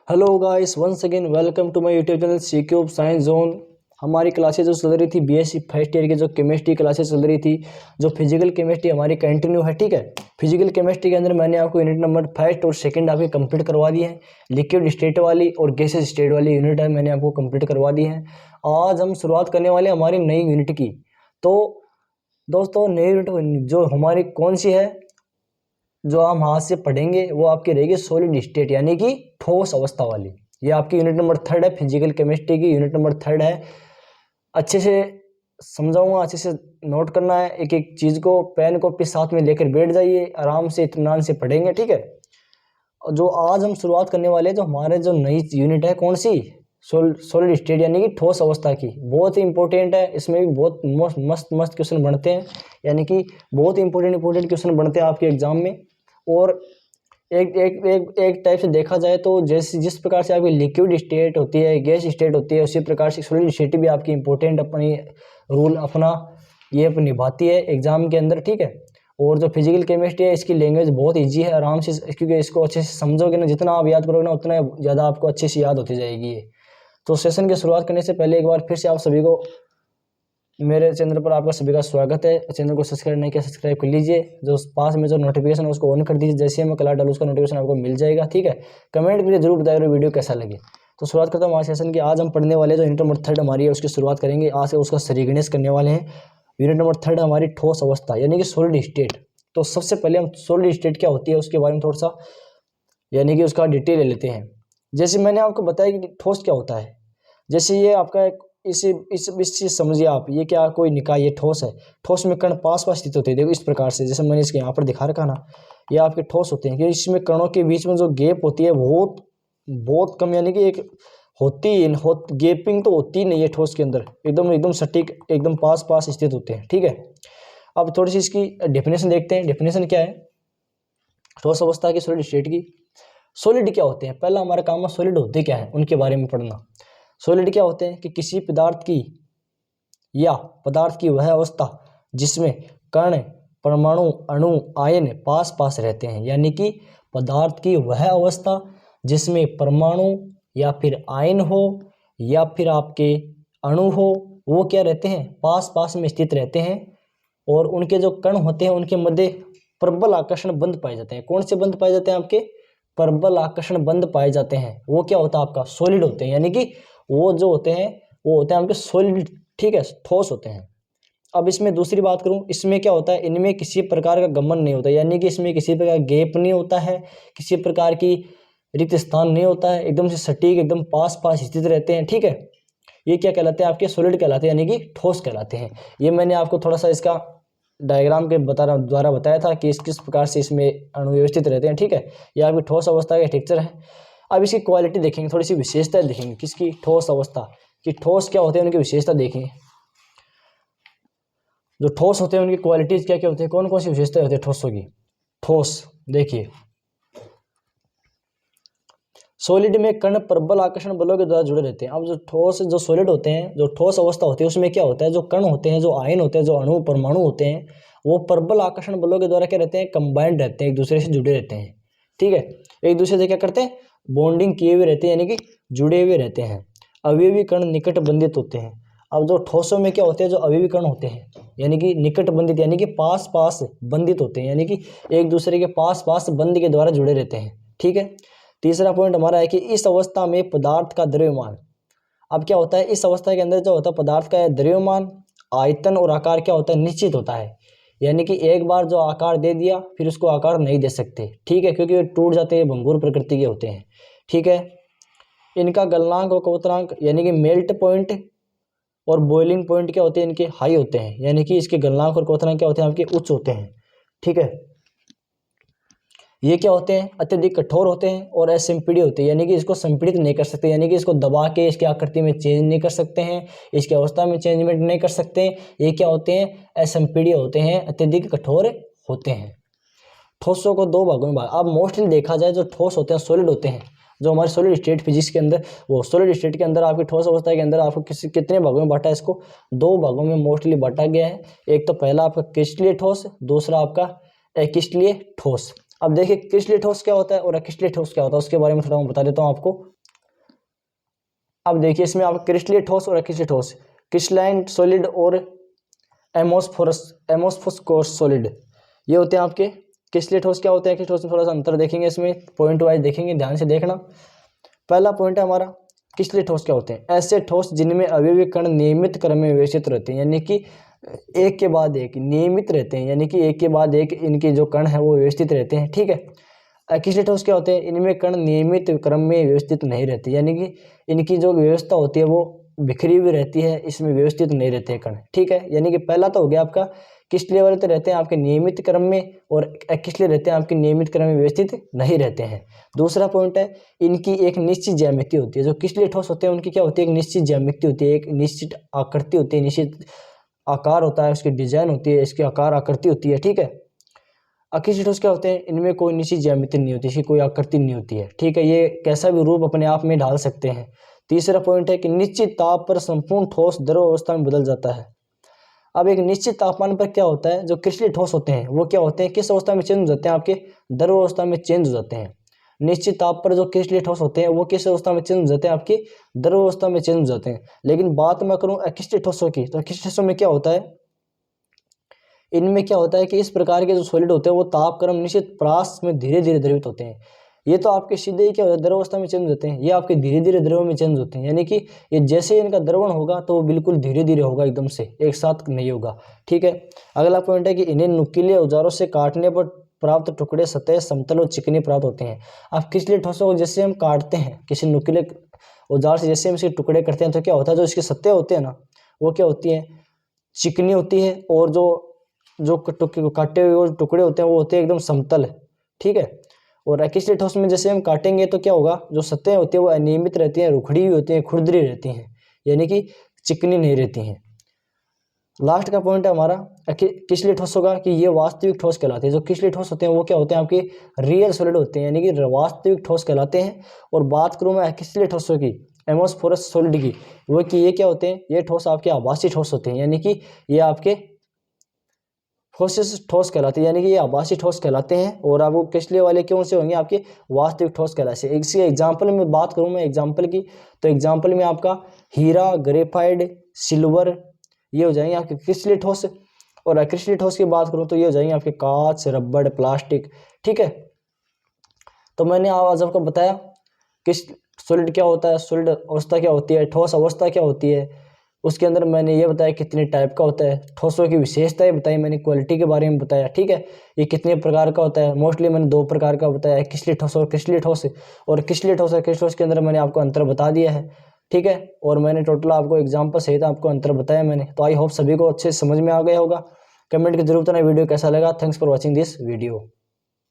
Hello guys, once again welcome to my YouTube channel C cube science zone. हमारी classes जो चल रही थी बीएससी फर्स्ट ईयर की जो केमिस्ट्री क्लासेस चल रही थी, जो फिजिकल केमिस्ट्री हमारी कंटिन्यू है। ठीक है, फिजिकल केमिस्ट्री के अंदर मैंने आपको यूनिट नंबर फर्स्ट और सेकंड आपके कंप्लीट करवा दिए हैं। लिक्विड स्टेट वाली और गैसेज स्टेट वाली यूनिट है, मैंने आपको कंप्लीट करवा दी है। आज हम शुरुआत करने वाले हैं हमारी नई यूनिट की। तो दोस्तों, नई यूनिट जो हमारी कौन सी है, जो हम हाथ से पढ़ेंगे वो आपकी रहेगी सॉलिड स्टेट, यानी कि ठोस अवस्था वाली। ये आपकी यूनिट नंबर थर्ड है, फिजिकल केमिस्ट्री की यूनिट नंबर थर्ड है। अच्छे से समझाऊंगा, अच्छे से नोट करना है, एक एक चीज को पेन कॉपी साथ में लेकर बैठ जाइए, आराम से इत्मीनान से पढ़ेंगे। ठीक है, जो आज हम शुरुआत करने वाले हैं, जो हमारे जो नई यूनिट है कौन सी, सॉलिड स्टेट यानी कि ठोस अवस्था की, बहुत ही इंपॉर्टेंट है। इसमें भी बहुत मस्त मस्त क्वेश्चन बनते हैं, यानी कि बहुत इंपॉर्टेंट क्वेश्चन बनते हैं आपके एग्जाम में। और एक एक एक एक टाइप से देखा जाए तो जैसे जिस प्रकार से आपकी लिक्विड स्टेट होती है, गैस स्टेट होती है, उसी प्रकार से सॉलिड स्टेट भी आपकी इंपॉर्टेंट अपनी रोल अपना ये निभाती है एग्जाम के अंदर। ठीक है, और जो फिजिकल केमिस्ट्री है इसकी लैंग्वेज बहुत इजी है, आराम से, क्योंकि इसको अच्छे से समझोगे ना, जितना आप याद करोगे ना उतना ज़्यादा आपको अच्छे से याद होती जाएगी ये। तो सेशन की शुरुआत करने से पहले एक बार फिर से आप सभी को, मेरे चैनल पर आपका सभी का स्वागत है। चैनल को सब्सक्राइब नहीं किया, सब्सक्राइब कर लीजिए। जो पास में जो नोटिफिकेशन है उसको ऑन कर दीजिए, जैसे मैं क्लास डालूँ उसका नोटिफिकेशन आपको मिल जाएगा। ठीक है, कमेंट करके जरूर बताइए वीडियो कैसा लगे। तो शुरुआत करता हूँ हमारे सेशन की। आज हम पढ़ने वाले जो यूनिट नंबर थर्ड हमारी है उसकी शुरुआत करेंगे। आज से उसका सरीगणेश करने वाले हैं। यूनिट नंबर थर्ड हमारी ठोस अवस्था यानी कि सॉलिड स्टेट। तो सबसे पहले हम सॉलिड स्टेट क्या होती है उसके बारे में थोड़ा सा यानी कि उसका डिटेल ले लेते हैं। जैसे मैंने आपको बताया कि ठोस क्या होता है, जैसे ये आपका एक इस चीज समझिए आप, ये क्या कोई निकाय, ये ठोस है। ठोस में कण पास पास स्थित होते हैं, देखो इस प्रकार से, जैसे मैंने इसके यहाँ पर दिखा रखा ना, ये आपके ठोस होते हैं। कि इसमें कणों के बीच में जो गैप होती है बहुत बहुत कम, यानी कि एक गैपिंग तो होती ही नहीं है ठोस के अंदर, एकदम एकदम सटीक, एकदम पास पास स्थित होते हैं। ठीक है, अब थोड़ी सी इसकी डेफिनेशन देखते हैं। डेफिनेशन क्या है ठोस अवस्था की, सॉलिड स्टेट की। सॉलिड क्या होते हैं, पहला हमारा काम है सॉलिड होते क्या है उनके बारे में पढ़ना। सॉलिड क्या होते हैं कि किसी पदार्थ की या पदार्थ की वह अवस्था जिसमें कण, परमाणु, अणु, आयन पास पास रहते हैं, यानी कि पदार्थ की वह अवस्था जिसमें परमाणु या फिर आयन हो या फिर आपके अणु हो, वो क्या रहते हैं, पास पास में स्थित रहते हैं। और उनके जो कण होते हैं उनके मध्य प्रबल आकर्षण बंध पाए जाते हैं। कौन से बंध पाए जाते हैं, आपके प्रबल आकर्षण बंध पाए जाते हैं। वो क्या होता है, आपका सॉलिड होते हैं, यानी कि वो जो होते हैं वो होते हैं आपके सॉलिड। ठीक है, ठोस होते हैं। अब इसमें दूसरी बात करूं, इसमें क्या होता है, इनमें किसी प्रकार का गमन नहीं होता, यानी कि इसमें किसी प्रकार गैप नहीं होता है, किसी प्रकार की रिक्त स्थान नहीं होता है, एकदम से सटीक, एकदम पास पास स्थित रहते हैं। ठीक है, ये क्या कहलाते हैं, आपके सॉलिड कहलाते हैं, यानी कि ठोस कहलाते हैं। ये मैंने आपको थोड़ा सा इसका डायग्राम के द्वारा बताया था कि किस प्रकार से इसमें अणु व्यवस्थित रहते हैं। ठीक है, ये आपकी ठोस अवस्था का टेक्सचर है। अब इसकी क्वालिटी देखेंगे, थोड़ी सी विशेषता देखेंगे किसकी, ठोस अवस्था की। ठोस क्या होते हैं उनकी विशेषता देखेंगे। जो ठोस होते हैं उनकी क्वालिटीज क्या क्या होती है, कौन कौन सी विशेषताएं होती है ठोसों की। ठोस देखिए, सॉलिड में कण प्रबल आकर्षण बलों के द्वारा जुड़े रहते हैं। अब जो ठोस, जो सॉलिड होते हैं, जो ठोस अवस्था होती है, उसमें क्या होता है, जो कण होते हैं, जो आयन होते हैं, जो अणु परमाणु होते हैं, वो प्रबल आकर्षण बलों के द्वारा क्या रहते हैं, कंबाइंड रहते हैं, एक दूसरे से जुड़े रहते हैं। ठीक है, एक दूसरे से क्या करते हैं, बॉन्डिंग किए हुए रहते हैं, यानी कि जुड़े हुए रहते हैं। अवयवी कण निकट बंधित होते हैं। अब जो ठोसों में क्या होते हैं, जो अवयवी कण होते हैं, यानी कि निकट बंधित, यानी कि पास पास बंधित होते हैं, यानी कि एक दूसरे के पास पास बंध के द्वारा जुड़े रहते हैं। ठीक है, तीसरा पॉइंट हमारा है कि इस अवस्था में पदार्थ का द्रव्यमान, अब क्या होता है, इस अवस्था के अंदर जो होता है पदार्थ का द्रव्यमान, आयतन और आकार क्या होता है, निश्चित होता है। यानी कि एक बार जो आकार दे दिया फिर उसको आकार नहीं दे सकते। ठीक है, क्योंकि वे टूट जाते हैं, भंगुर प्रकृति के होते हैं। ठीक है, इनका गलनांक और क्वथनांक यानी कि मेल्ट पॉइंट और बॉइलिंग पॉइंट क्या होते हैं, इनके हाई होते हैं, यानी कि इसके गलनांक और क्वथनांक क्या होते हैं, आपके उच्च होते हैं। ठीक है, ये क्या होते हैं, अत्यधिक कठोर होते हैं और असंपीड्य होते हैं, यानी कि इसको संपीड़ित नहीं कर सकते, यानी कि इसको दबा के इसकी आकृति में चेंज नहीं कर सकते हैं, इसकी अवस्था में चेंजमेंट नहीं कर सकते। ये क्या होते हैं, असंपीड्य होते हैं, अत्यधिक कठोर होते हैं। ठोसों को दो भागों में अब मोस्टली देखा जाए जो ठोस होते हैं, सॉलिड होते हैं, जो हमारे सॉलिड स्टेट फिजिक्स के अंदर, वो सॉलिड स्टेट के अंदर आपकी ठोस अवस्था के अंदर आपको कितने भागों में बांटा है, इसको दो भागों में मोस्टली बांटा गया है। एक तो पहला आपका क्रिस्टलीय ठोस, दूसरा आपका अक्रिस्टलीय ठोस। अब देखिए क्रिस्टलीय ठोस क्या होता है और अक्रिस्टलीय ठोस क्या होता है, उसके बारे में थोड़ा मैं बता देता हूँ आपको। अब देखिए इसमें आप क्रिस्टलीय ठोस और अक्रिस्टलीय ठोस, क्रिस्टलाइन सॉलिड और एमोर्फोस सॉलिड, ये होते हैं आपके क्रिस्टलीय ठोस। क्या होते हैं क्रिस्टलीय ठोस में थोड़ा सा अंतर देखेंगे, इसमें पॉइंट वाइज देखेंगे, ध्यान से देखना। पहला पॉइंट है हमारा क्रिस्टलीय ठोस क्या होते हैं, ऐसे ठोस जिनमें अवयवी कण नियमित क्रम में व्यवस्थित रहते हैं, यानी कि एक के बाद एक नियमित रहते हैं, यानी कि एक के बाद एक इनके जो कण है वो व्यवस्थित रहते हैं, ठीक है। अक्रिस्टलीय ठोस क्या होते हैं, इनमें कण नियमित क्रम में व्यवस्थित नहीं रहते, यानी कि इनकी जो व्यवस्था होती है वो बिखरी हुई रहती है, इसमें व्यवस्थित नहीं रहते हैं कण, ठीक है। यानी कि पहला तो हो गया आपका क्रिस्टलीय वाले तो रहते हैं आपके नियमित क्रम में, और अक्रिस्टलीय रहते हैं आपके नियमित क्रम में व्यवस्थित नहीं रहते हैं। दूसरा पॉइंट है इनकी एक निश्चित ज्यामिति होती है, जो क्रिस्टलीय ठोस होते हैं उनकी क्या होती है, एक निश्चित ज्यामिति होती है, एक निश्चित आकृति होती है, निश्चित आकार होता है, उसकी डिजाइन होती है, इसकी आकार आकृति होती है, ठीक है। अक्रिस्टलीय ठोस क्या होते हैं, इनमें कोई निश्चित ज्यामिति नहीं होती, इसकी कोई आकृति नहीं होती है, ठीक है, ये कैसा भी रूप अपने आप में ढाल सकते हैं। तीसरा पॉइंट है कि निश्चित ताप पर संपूर्ण ठोस द्रव अवस्था में बदल जाता है। अब एक निश्चित तापमान पर क्या होता है, जो क्रिस्टलीय ठोस होते हैं वो क्या होते हैं, किस अवस्था में चेंज हो जाते हैं, आपके द्रव अवस्था में चेंज हो जाते हैं। निश्चित ताप पर जो क्रिस्टलीय ठोस होते हैं वो किस अवस्था में चेंज हो जाते हैं, आपकी द्रव अवस्था में चेंज हो जाते हैं। लेकिन बात मैं करूं अक्रिस्टलीय ठोसों की, तो अक्रिस्टलीय ठोसों में क्या होता है, इनमें क्या होता है कि इस प्रकार के जो सॉलिड होते हैं वो तापक्रम निश्चित प्रास में धीरे धीरे द्रवित होते हैं। ये तो आपके सीधे ही क्या होता है, द्रव अवस्था में चेंज होते हैं, ये आपके धीरे धीरे द्रव में चेंज होते हैं, यानी कि ये जैसे इनका द्रवण होगा तो वो बिल्कुल धीरे धीरे होगा, एकदम से एक साथ नहीं होगा, ठीक है। अगला पॉइंट है कि इन्हें नुकीले औजारों से काटने पर प्राप्त टुकड़े सतह समतल और चिकनी प्राप्त होते हैं। अब क्रिस्टलीय ठोसों को जैसे हम काटते हैं किसी नुकीले औजार से, जैसे हम इसके टुकड़े करते हैं तो क्या होता है, जो इसके सतह होते हैं ना वो क्या होती है, चिकनी होती है, और जो काटे हुए टुकड़े होते हैं वो होते हैं एकदम समतल, ठीक है। और अक्रिस्टलीय ठोस में जैसे हम काटेंगे तो क्या होगा, जो सतह होती है वो अनियमित रहती है, रुखड़ी हुई होती है, खुरदरी रहती हैं, यानी कि चिकनी नहीं रहती हैं। लास्ट का पॉइंट है हमारा क्रिस्टलीय ठोसों का कि ये वास्तविक ठोस कहलाते हैं। जो क्रिस्टलीय ठोस होते हैं वो क्या होते हैं, आपके रियल सॉलिड होते हैं, यानी कि वास्तविक ठोस कहलाते हैं। और बात करूं मैं अक्रिस्टलीय ठोसों की, एमोर्फोस सॉलिड की, वो कि ये क्या होते हैं, ये ठोस आपके आभासी ठोस होते हैं, यानी कि ये आपके फोसिस ठोस कहलाते हैं, यानी कि ये आभासी ठोस कहलाते हैं। और अब वो क्रिस्टलीय वाले कौन से होंगे, आपके वास्तविक ठोस कहलाते हैं। इसी एग्जांपल में बात करूं मैं एग्जांपल की, तो एग्जांपल में आपका हीरा, ग्रेफाइट, सिल्वर, ये हो जाएंगे आपके क्रिस्टलीय ठोस। और अक्रिस्टलीय ठोस की बात करूं तो ये हो जाएंगे आपके कांच, रबड़, प्लास्टिक, ठीक है। तो मैंने आज आपको बताया कि सॉलिड क्या होता है, सॉलिड अवस्था क्या होती है, ठोस अवस्था क्या होती है, उसके अंदर मैंने ये बताया कितने टाइप का होता है, ठोसों की विशेषताएं बताई मैंने, क्वालिटी के बारे में बताया, ठीक है। ये कितने प्रकार का होता है, मोस्टली मैंने 2 प्रकार का बताया, क्रिस्टलीय ठोस और क्रिस्टलीय ठोस। और क्रिस्टलीय ठोस और क्रिस्टलीय ठोस के अंदर मैंने आपको अंतर बता दिया है, ठीक है। और मैंने टोटल आपको एग्जाम्पल सहित आपको अंतर बताया मैंने। तो आई होप सभी को अच्छे समझ में आ गया होगा। कमेंट की जरूरत है, वीडियो कैसा लगा। Thanks for watching this video.